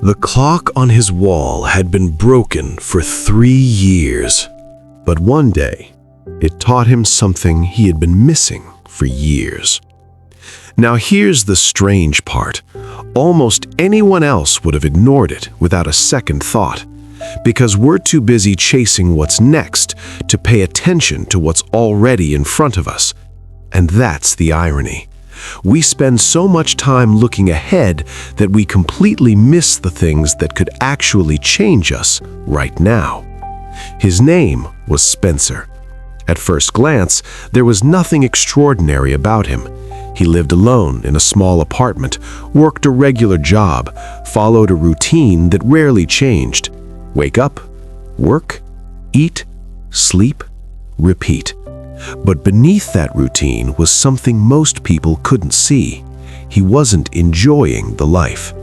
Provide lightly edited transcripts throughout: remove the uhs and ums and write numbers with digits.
The clock on his wall had been broken for 3 years, but one day, it taught him something he had been missing for years. Now here's the strange part. Almost anyone else would have ignored it without a second thought, because we're too busy chasing what's next to pay attention to what's already in front of us. And that's the irony. We spend so much time looking ahead that we completely miss the things that could actually change us right now. His name was Spencer. At first glance, there was nothing extraordinary about him. He lived alone in a small apartment, worked a regular job, followed a routine that rarely changed. Wake up, work, eat, sleep, repeat. But beneath that routine was something most people couldn't see. He wasn't enjoying the life.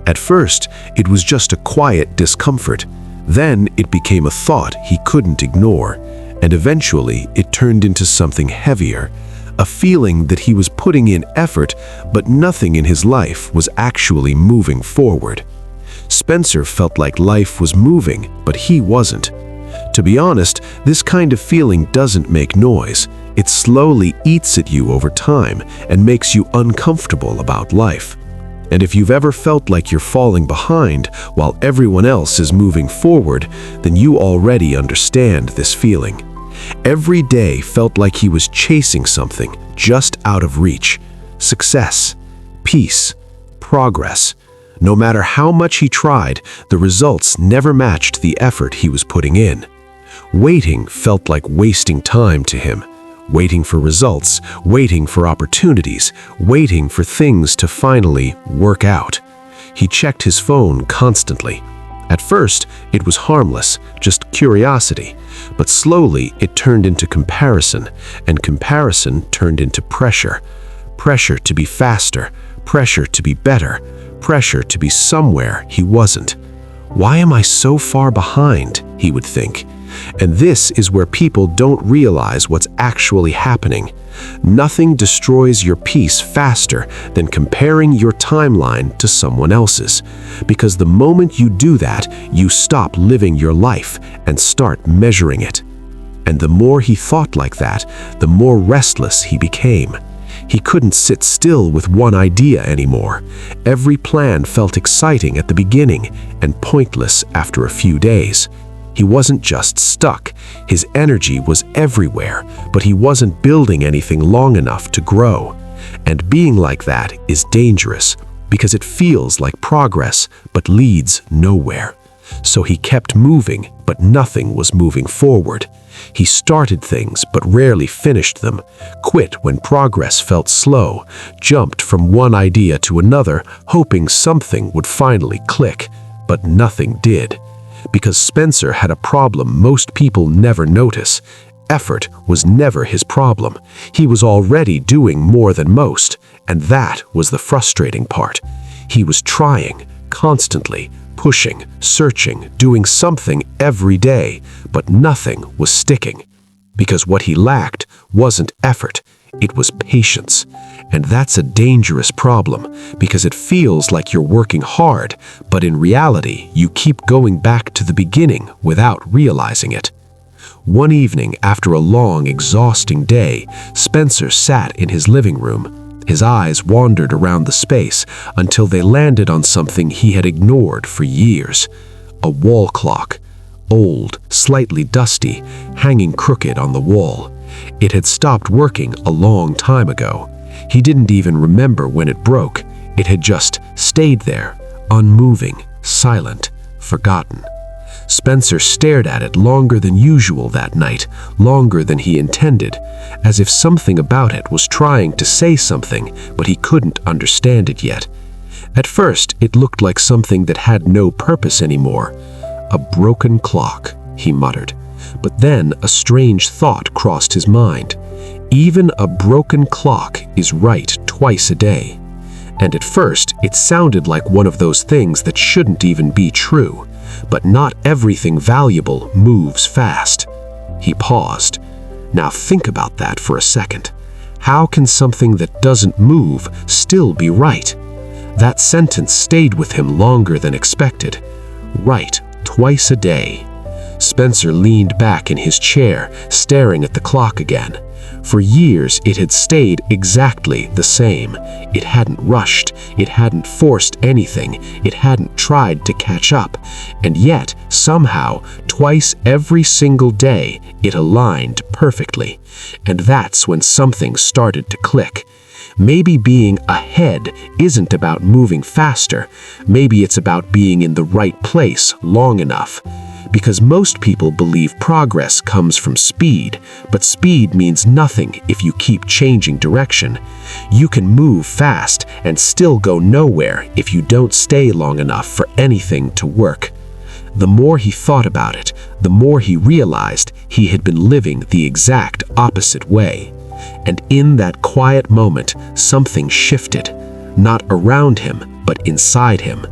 At first, it was just a quiet discomfort. Then it became a thought he couldn't ignore, and eventually it turned into something heavier, a feeling that he was putting in effort, but nothing in his life was actually moving forward. Spencer felt like life was moving, but he wasn't. To be honest, this kind of feeling doesn't make noise. It slowly eats at you over time and makes you uncomfortable about life. And if you've ever felt like you're falling behind while everyone else is moving forward, then you already understand this feeling. Every day felt like he was chasing something just out of reach. Success, peace, progress. No matter how much he tried, the results never matched the effort he was putting in. Waiting felt like wasting time to him. Waiting for results, waiting for opportunities, waiting for things to finally work out. He checked his phone constantly. At first, it was harmless, just curiosity. But slowly, it turned into comparison, and comparison turned into pressure. Pressure to be faster, pressure to be better, pressure to be somewhere he wasn't. Why am I so far behind? He would think. And this is where people don't realize what's actually happening. Nothing destroys your peace faster than comparing your timeline to someone else's. Because the moment you do that, you stop living your life and start measuring it. And the more he thought like that, the more restless he became. He couldn't sit still with one idea anymore. Every plan felt exciting at the beginning and pointless after a few days. He wasn't just stuck. His energy was everywhere, but he wasn't building anything long enough to grow. And being like that is dangerous because it feels like progress but leads nowhere. So he kept moving, but nothing was moving forward. He started things but rarely finished them, quit when progress felt slow, jumped from one idea to another, hoping something would finally click, but nothing did. Because Spencer had a problem most people never notice. Effort was never his problem. He was already doing more than most, and that was the frustrating part. He was trying, constantly, pushing, searching, doing something every day, but nothing was sticking. Because what he lacked wasn't effort, it was patience. And that's a dangerous problem, because it feels like you're working hard, but in reality, you keep going back to the beginning without realizing it. One evening, after a long, exhausting day, Spencer sat in his living room. His eyes wandered around the space until they landed on something he had ignored for years. A wall clock. Old, slightly dusty, hanging crooked on the wall. It had stopped working a long time ago. He didn't even remember when it broke. It had just stayed there, unmoving, silent, forgotten. Spencer stared at it longer than usual that night, longer than he intended, as if something about it was trying to say something, but he couldn't understand it yet. At first, it looked like something that had no purpose anymore. A broken clock, he muttered. But then a strange thought crossed his mind. Even a broken clock is right twice a day. And at first, it sounded like one of those things that shouldn't even be true. But not everything valuable moves fast. He paused. Now think about that for a second. How can something that doesn't move still be right? That sentence stayed with him longer than expected. Right, twice a day. Spencer leaned back in his chair, staring at the clock again. For years, it had stayed exactly the same. It hadn't rushed, it hadn't forced anything, it hadn't tried to catch up. And yet, somehow, twice every single day, it aligned perfectly. And that's when something started to click. Maybe being ahead isn't about moving faster. Maybe it's about being in the right place long enough. Because most people believe progress comes from speed, but speed means nothing if you keep changing direction. You can move fast and still go nowhere if you don't stay long enough for anything to work. The more he thought about it, the more he realized he had been living the exact opposite way. And in that quiet moment, something shifted, not around him, but inside him.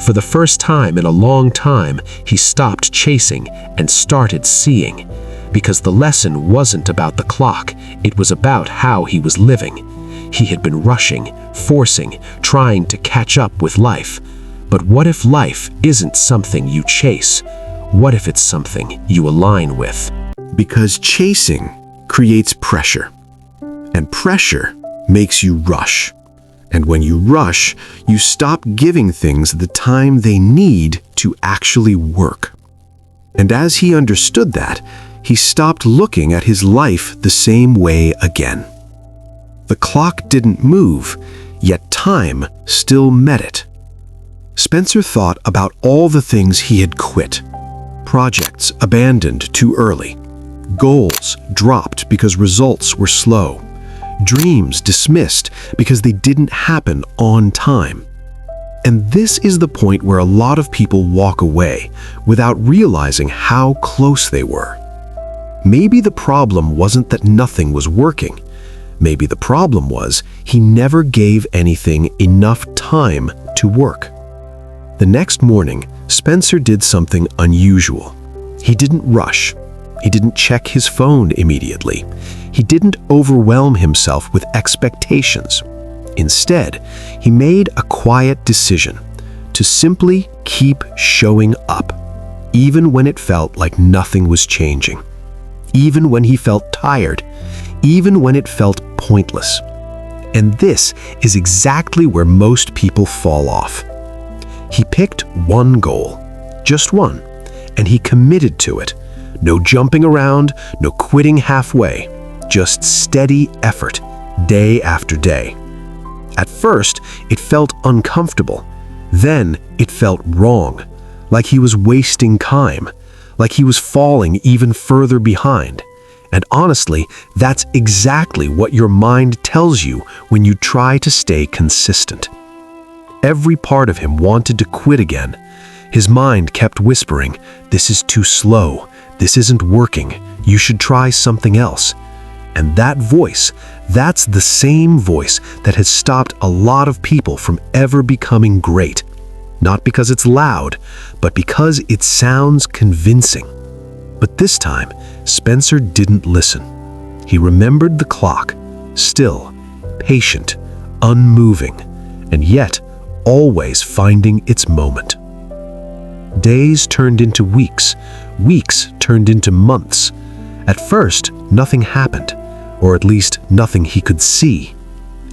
For the first time in a long time, he stopped chasing and started seeing. Because the lesson wasn't about the clock, it was about how he was living. He had been rushing, forcing, trying to catch up with life. But what if life isn't something you chase? What if it's something you align with? Because chasing creates pressure, and pressure makes you rush. And when you rush, you stop giving things the time they need to actually work. And as he understood that, he stopped looking at his life the same way again. The clock didn't move, yet time still met it. Spencer thought about all the things he had quit. Projects abandoned too early. Goals dropped because results were slow. Dreams dismissed because they didn't happen on time. And this is the point where a lot of people walk away without realizing how close they were. Maybe the problem wasn't that nothing was working. Maybe the problem was he never gave anything enough time to work. The next morning, Spencer did something unusual. He didn't rush. He didn't check his phone immediately. He didn't overwhelm himself with expectations. Instead, he made a quiet decision to simply keep showing up, even when it felt like nothing was changing, even when he felt tired, even when it felt pointless. And this is exactly where most people fall off. He picked one goal, just one, and he committed to it. No jumping around, no quitting halfway, just steady effort, day after day. At first, it felt uncomfortable. Then it felt wrong, like he was wasting time, like he was falling even further behind. And honestly, that's exactly what your mind tells you when you try to stay consistent. Every part of him wanted to quit again. His mind kept whispering, "This is too slow. This isn't working. You should try something else." And that voice, that's the same voice that has stopped a lot of people from ever becoming great. Not because it's loud, but because it sounds convincing. But this time, Spencer didn't listen. He remembered the clock, still, patient, unmoving, and yet always finding its moment. Days turned into weeks. Weeks turned into months. At first, nothing happened, or at least nothing he could see.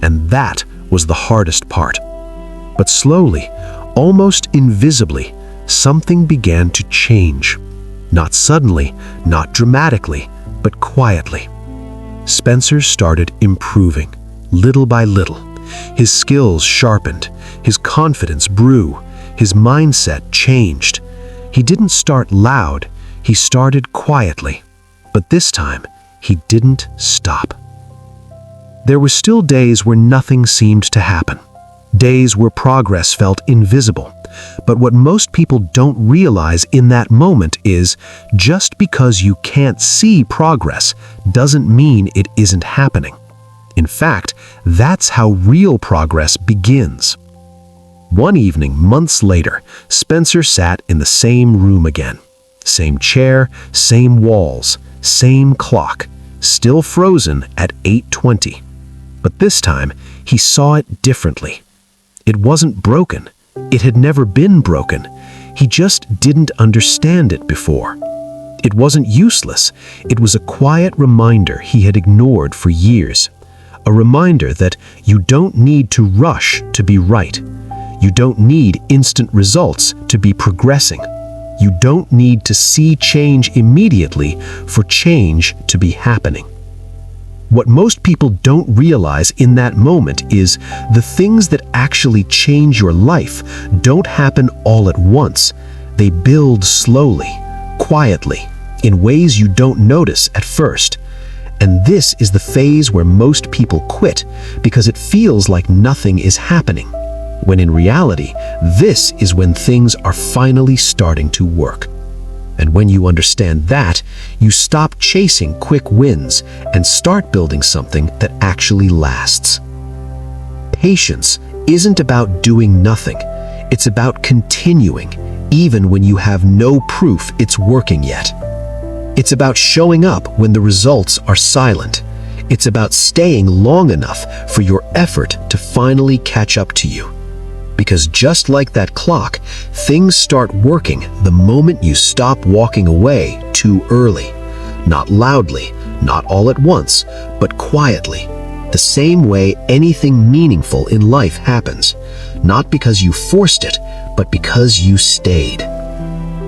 And that was the hardest part. But slowly, almost invisibly, something began to change. Not suddenly, not dramatically, but quietly. Spencer started improving, little by little. His skills sharpened, his confidence grew, his mindset changed. He didn't start loud, he started quietly. But this time, he didn't stop. There were still days where nothing seemed to happen. Days where progress felt invisible. But what most people don't realize in that moment is, just because you can't see progress doesn't mean it isn't happening. In fact, that's how real progress begins. One evening, months later, Spencer sat in the same room again. Same chair, same walls, same clock, still frozen at 8:20. But this time, he saw it differently. It wasn't broken. It had never been broken. He just didn't understand it before. It wasn't useless. It was a quiet reminder he had ignored for years. A reminder that you don't need to rush to be right. You don't need instant results to be progressing. You don't need to see change immediately for change to be happening. What most people don't realize in that moment is the things that actually change your life don't happen all at once. They build slowly, quietly, in ways you don't notice at first. And this is the phase where most people quit because it feels like nothing is happening, when in reality, this is when things are finally starting to work. And when you understand that, you stop chasing quick wins and start building something that actually lasts. Patience isn't about doing nothing. It's about continuing, even when you have no proof it's working yet. It's about showing up when the results are silent. It's about staying long enough for your effort to finally catch up to you. Because just like that clock, things start working the moment you stop walking away too early. Not loudly, not all at once, but quietly. The same way anything meaningful in life happens. Not because you forced it, but because you stayed.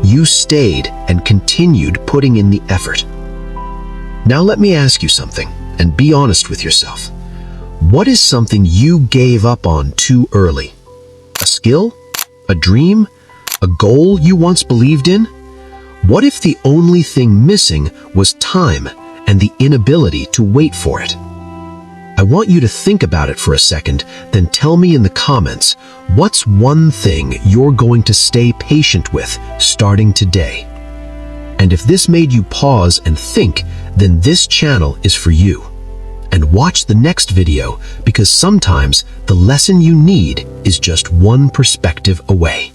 You stayed and continued putting in the effort. Now let me ask you something, and be honest with yourself. What is something you gave up on too early? A skill? A dream? A goal you once believed in? What if the only thing missing was time and the inability to wait for it? I want you to think about it for a second, then tell me in the comments, what's one thing you're going to stay patient with starting today? And if this made you pause and think, then this channel is for you. And watch the next video, because sometimes the lesson you need is just one perspective away.